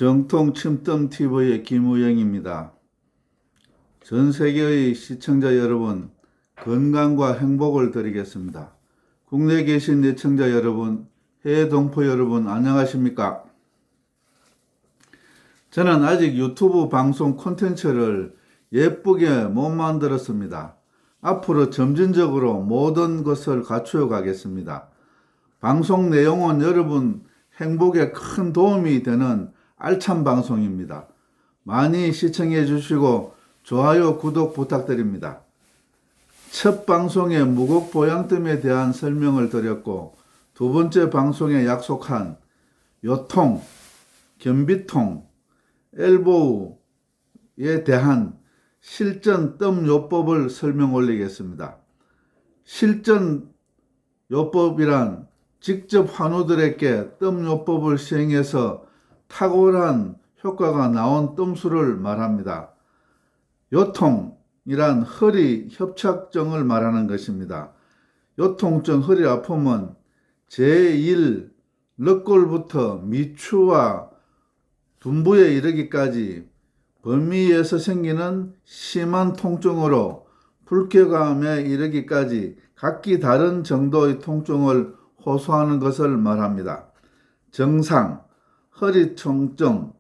정통 침뜸TV의 김우영입니다. 전 세계의 시청자 여러분, 건강과 행복을 드리겠습니다. 국내에 계신 시청자 여러분, 해외 동포 여러분, 안녕하십니까? 저는 아직 유튜브 방송 콘텐츠를 예쁘게 못 만들었습니다. 앞으로 점진적으로 모든 것을 갖추어 가겠습니다. 방송 내용은 여러분 행복에 큰 도움이 되는 알찬 방송입니다. 많이 시청해 주시고 좋아요, 구독 부탁드립니다. 첫 방송에 무곡보양뜸에 대한 설명을 드렸고, 두 번째 방송에 약속한 요통, 변비통, 엘보우에 대한 실전 뜸요법을 설명 올리겠습니다. 실전 요법이란 직접 환우들에게 뜸요법을 시행해서 탁월한 효과가 나온 뜸수를 말합니다. 요통이란 허리 협착증을 말하는 것입니다. 요통증 허리 아픔은 제1 肋골부터 미추와 둔부에 이르기까지 범위에서 생기는 심한 통증으로 불쾌감에 이르기까지 각기 다른 정도의 통증을 호소하는 것을 말합니다. 정상, 허리 통증,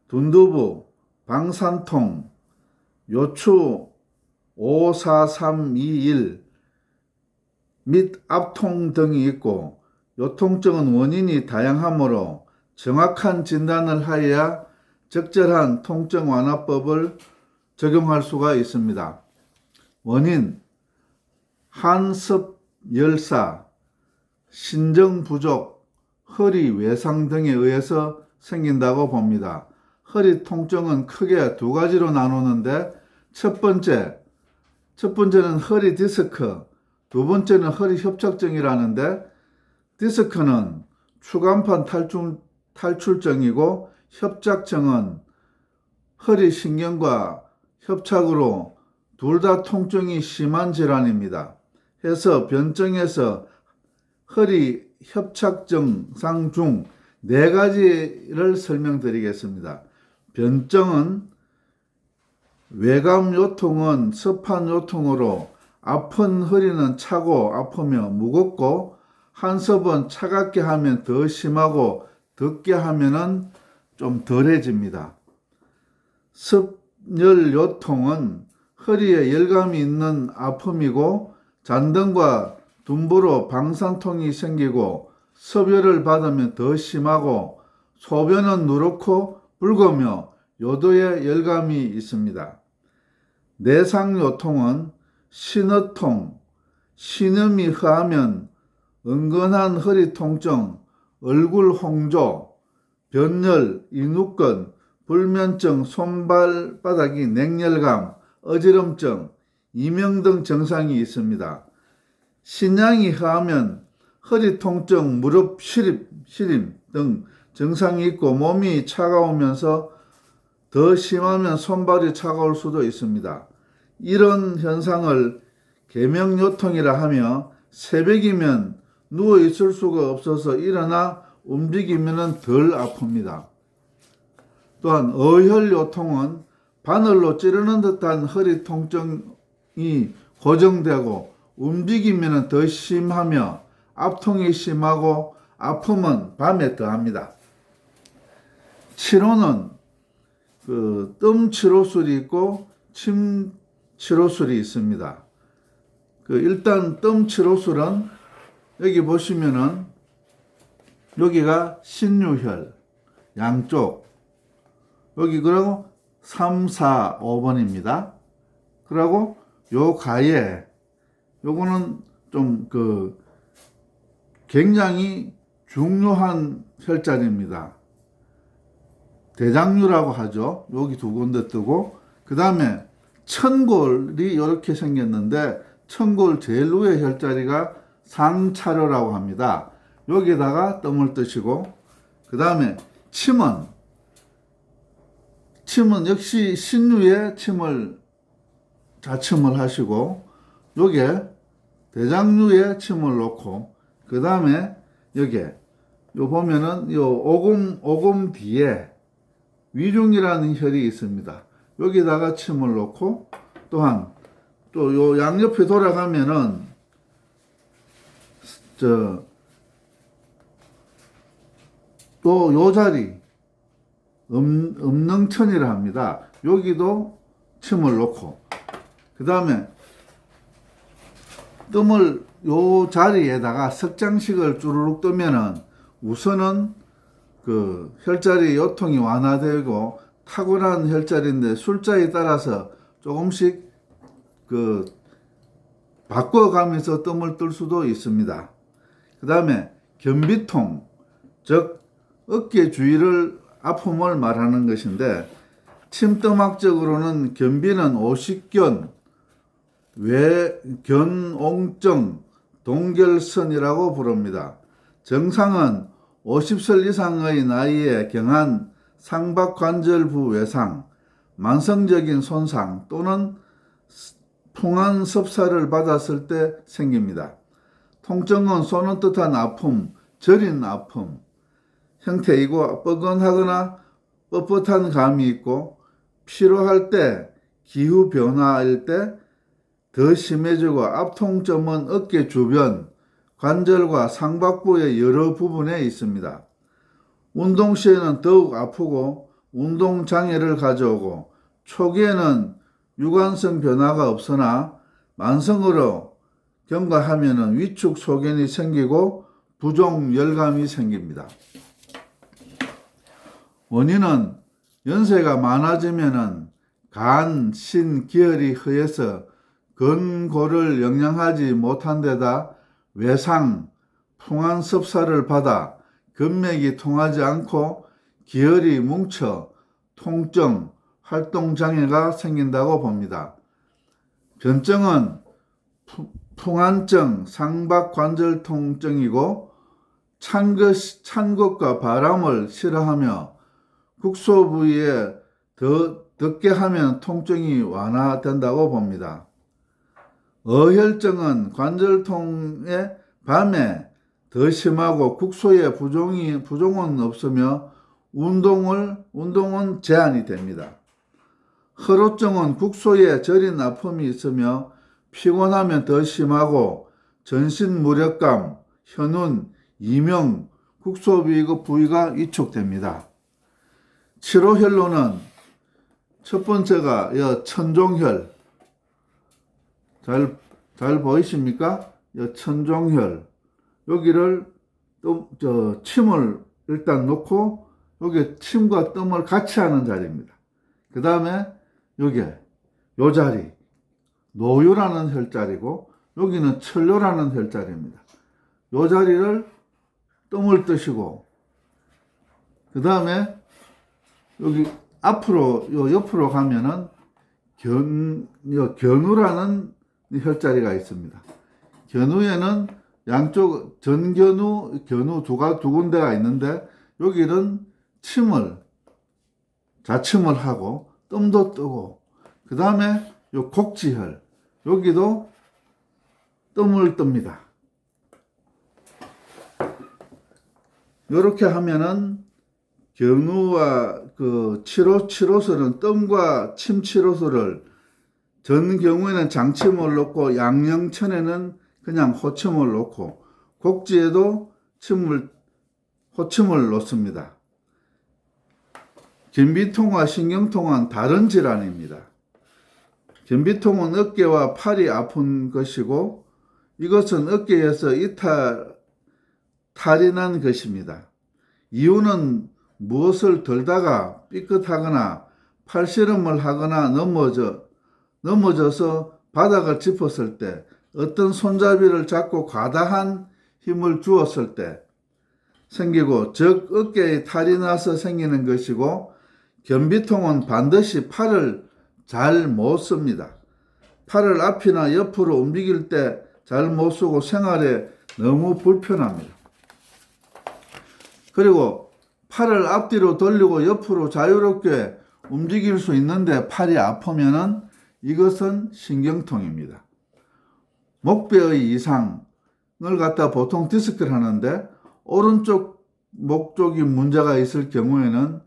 둔두부, 방산통, 요추 54321 및 압통 등이 있고, 요통증은 원인이 다양하므로 정확한 진단을 하여야 적절한 통증 완화법을 적용할 수가 있습니다. 원인, 한습 열사, 신정 부족, 허리 외상 등에 의해서 생긴다고 봅니다. 허리 통증은 크게 두 가지로 나누는데, 첫 번째는 허리 디스크, 두 번째는 허리 협착증이라는데, 디스크는 추간판 탈출증이고 협착증은 허리 신경과 협착으로 둘 다 통증이 심한 질환입니다. 해서 변증에서 허리 협착증상 중 4가지를 설명드리겠습니다. 변증은 외감 요통은 습한 요통으로 아픈 허리는 차고 아프며 무겁고, 한섭은 차갑게 하면 더 심하고 덥게 하면은 좀 덜해집니다. 습열 요통은 허리에 열감이 있는 아픔이고, 잔등과 둔부로 방산통이 생기고, 섭열을 받으면 더 심하고, 소변은 누렇고 붉으며 요도에 열감이 있습니다. 내상요통은 신어통, 신음이 허하면 은근한 허리 통증, 얼굴 홍조, 변열, 인후근, 불면증, 손발바닥이 냉혈감, 어지럼증, 이명 등 증상이 있습니다. 신장이 허하면 허리 통증, 무릎 시림 등 증상이 있고, 몸이 차가우면서 더 심하면 손발이 차가울 수도 있습니다. 이런 현상을 계명요통이라 하며, 새벽이면 누워 있을 수가 없어서 일어나 움직이면 덜 아픕니다. 또한 어혈요통은 바늘로 찌르는 듯한 허리 통증이 고정되고 움직이면 더 심하며 압통이 심하고 아픔은 밤에 더합니다. 치료는 뜸 치료술이 있고 침 치료술이 있습니다. 일단 뜸 치료술은 여기 보시면은 여기가 신유혈 양쪽, 여기 그리고 3, 4, 5번입니다. 그리고 요 가에 요거는 좀 굉장히 중요한 혈자리입니다. 대장류라고 하죠. 여기 두 군데 뜨고, 그 다음에 천골이 이렇게 생겼는데, 천골 제일 위에 혈자리가 상차료라고 합니다. 여기다가 뜸을 뜨시고, 그 다음에 침은 역시 신유에 자침을 하시고, 요게 대장류에 침을 놓고, 그 다음에 여기에 요 보면은 요 오금 뒤에 위중이라는 혈이 있습니다. 여기다가 침을 놓고 또한 또 요 양옆에 돌아가면은 또 요 자리 음능천이라 합니다. 여기도 침을 놓고 그 다음에 뜸을 요 자리에다가 석장식을 쭈루룩 뜨면은 우선은 그 혈자리 요통이 완화되고 타고난 혈자리인데 술자에 따라서 조금씩 그 바꿔가면서 뜸을 뜰 수도 있습니다. 그 다음에 견비통, 즉 어깨 주위를 아픔을 말하는 것인데 침떠막적으로는 견비는 오십견, 외견옹증, 동결선이라고 부릅니다. 정상은 50살 이상의 나이에 경한 상박관절부 외상, 만성적인 손상 또는 풍한 섭사를 받았을 때 생깁니다. 통증은 쏘는 듯한 아픔, 저린 아픔 형태이고 뻐근하거나 뻣뻣한 감이 있고 피로할 때, 기후 변화일 때 더 심해지고 압통점은 어깨 주변, 관절과 상박부의 여러 부분에 있습니다. 운동 시에는 더욱 아프고 운동장애를 가져오고 초기에는 유관성 변화가 없으나 만성으로 경과하면 위축 소견이 생기고 부종 열감이 생깁니다. 원인은 연세가 많아지면 간, 신, 기혈이 허해서 근골을 영양하지 못한 데다 외상, 풍한 섭사를 받아 근맥이 통하지 않고 기혈이 뭉쳐 통증, 활동장애가 생긴다고 봅니다. 변증은 풍한증, 상박관절 통증이고 찬 것과 바람을 싫어하며 국소 부위에 더 덥게 하면 통증이 완화된다고 봅니다. 어혈증은 관절통에 밤에 더 심하고 국소에 부종은 없으며 운동은 제한이 됩니다. 허로증은 국소에 저린 아픔이 있으며 피곤하면 더 심하고 전신 무력감, 현운, 이명, 국소 부위가 위축됩니다. 치료혈로는 첫 번째가 천종혈, 잘 보이십니까? 천종혈. 여기를 침을 일단 놓고 여기 침과 뜸을 같이 하는 자리입니다. 그 다음에 요 자리 노유라는 혈자리고 여기는 철요라는 혈자리입니다. 요 자리를 뜸을 뜨시고 그 다음에 여기 앞으로 옆으로 가면은 견우라는 혈자리가 있습니다. 견우에는 양쪽 전견우, 견우 두 군데가 있는데 여기는 자침을 하고 뜸도 뜨고 그 다음에 요 곡지혈 여기도 뜸을 뜹니다. 이렇게 하면은 견우와 그 치료술은 뜸과 침 치료술을 전 경우에는 장침을 놓고 양령천에는 그냥 호침을 놓고 곡지에도 호침을 놓습니다. 견비통과 신경통은 다른 질환입니다. 견비통은 어깨와 팔이 아픈 것이고 이것은 어깨에서 탈이 난 것입니다. 이유는 무엇을 들다가 삐끗하거나 팔씨름을 하거나 넘어져서 바닥을 짚었을 때 어떤 손잡이를 잡고 과다한 힘을 주었을 때 생기고 즉 어깨에 탈이 나서 생기는 것이고 견비통은 반드시 팔을 잘 못 씁니다. 팔을 앞이나 옆으로 움직일 때 잘 못 쓰고 생활에 너무 불편합니다. 그리고 팔을 앞뒤로 돌리고 옆으로 자유롭게 움직일 수 있는데 팔이 아프면은 이것은 신경통입니다. 목뼈의 이상을 갖다 보통 디스크를 하는데 오른쪽 목 쪽이 문제가 있을 경우에는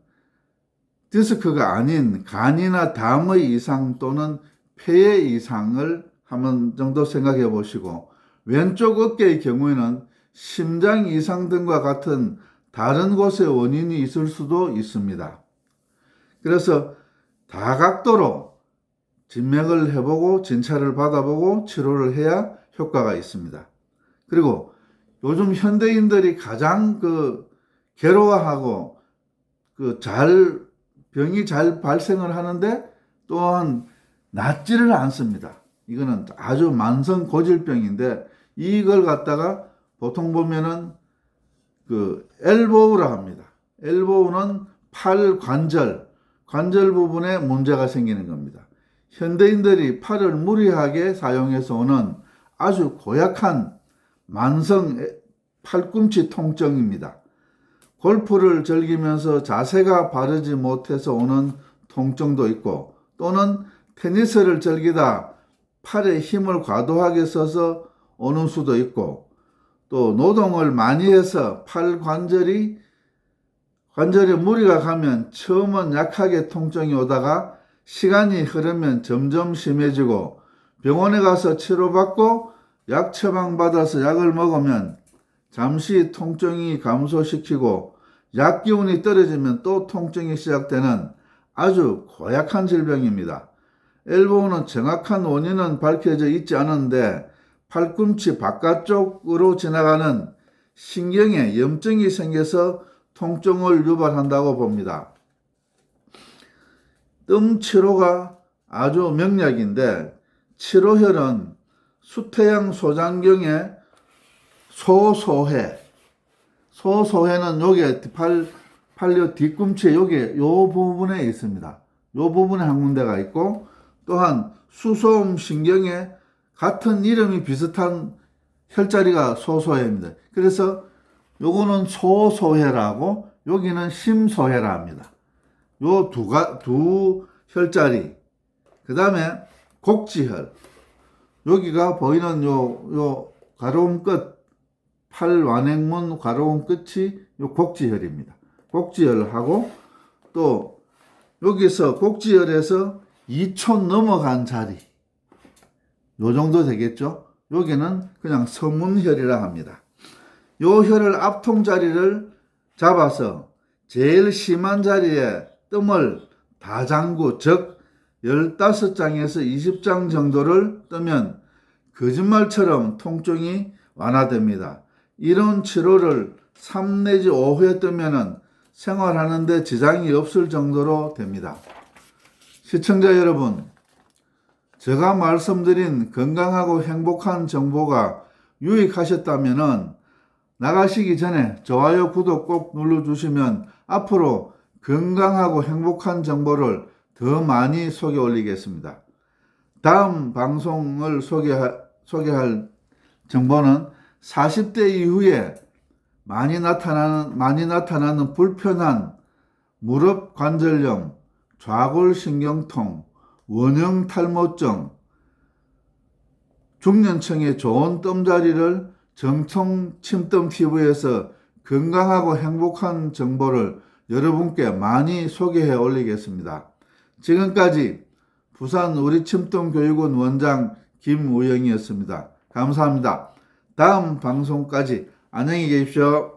디스크가 아닌 간이나 담의 이상 또는 폐의 이상을 한번 정도 생각해 보시고, 왼쪽 어깨의 경우에는 심장 이상 등과 같은 다른 곳에 원인이 있을 수도 있습니다. 그래서 다각도로 진맥을 해보고 진찰을 받아보고 치료를 해야 효과가 있습니다. 그리고 요즘 현대인들이 가장 괴로워하고 병이 잘 발생을 하는데 또한 낫지를 않습니다. 이거는 아주 만성 고질병인데, 이걸 갖다가 보통 보면은 엘보우라 합니다. 엘보우는 팔 관절 부분에 문제가 생기는 겁니다. 현대인들이 팔을 무리하게 사용해서 오는 아주 고약한 만성 팔꿈치 통증입니다. 골프를 즐기면서 자세가 바르지 못해서 오는 통증도 있고, 또는 테니스를 즐기다 팔에 힘을 과도하게 써서 오는 수도 있고, 또 노동을 많이 해서 팔 관절에 무리가 가면 처음은 약하게 통증이 오다가 시간이 흐르면 점점 심해지고, 병원에 가서 치료받고 약 처방받아서 약을 먹으면 잠시 통증이 감소시키고 약 기운이 떨어지면 또 통증이 시작되는 아주 고약한 질병입니다. 엘보우는 정확한 원인은 밝혀져 있지 않은데 팔꿈치 바깥쪽으로 지나가는 신경에 염증이 생겨서 통증을 유발한다고 봅니다. 뜸 치료가 아주 명약인데, 치료혈은 수태양 소장경의 소소해는 요게 팔 뒤꿈치에 요 부분에 있습니다. 요 부분에 한 군데가 있고, 또한 수소음 신경에 같은 이름이 비슷한 혈자리가 소소해입니다. 그래서 요거는 소소해라고, 여기는 심소해라 합니다. 요 두 혈자리. 그 다음에 곡지혈. 여기가 보이는 요 가로운 끝, 팔 완행문 가로운 끝이 요 곡지혈입니다. 곡지혈하고, 또 여기서 곡지혈에서 2촌 넘어간 자리, 요 정도 되겠죠. 여기는 그냥 서문혈이라 합니다. 요 혈을 앞통 자리를 잡아서 제일 심한 자리에 뜸을 다 잠고, 즉 15장에서 20장 정도를 뜨면 거짓말처럼 통증이 완화됩니다. 이런 치료를 3 내지 5회 뜨면은 생활하는데 지장이 없을 정도로 됩니다. 시청자 여러분, 제가 말씀드린 건강하고 행복한 정보가 유익하셨다면은 나가시기 전에 좋아요, 구독 꼭 눌러주시면 앞으로 건강하고 행복한 정보를 더 많이 소개 올리겠습니다. 다음 방송을 소개할 정보는 40대 이후에 많이 나타나는 불편한 무릎 관절염, 좌골신경통, 원형 탈모증, 중년층의 좋은 뜸자리를 정통 침뜸 TV에서 건강하고 행복한 정보를 여러분께 많이 소개해 올리겠습니다. 지금까지 부산 우리침뜸교육원 원장 김우영이었습니다. 감사합니다. 다음 방송까지 안녕히 계십시오.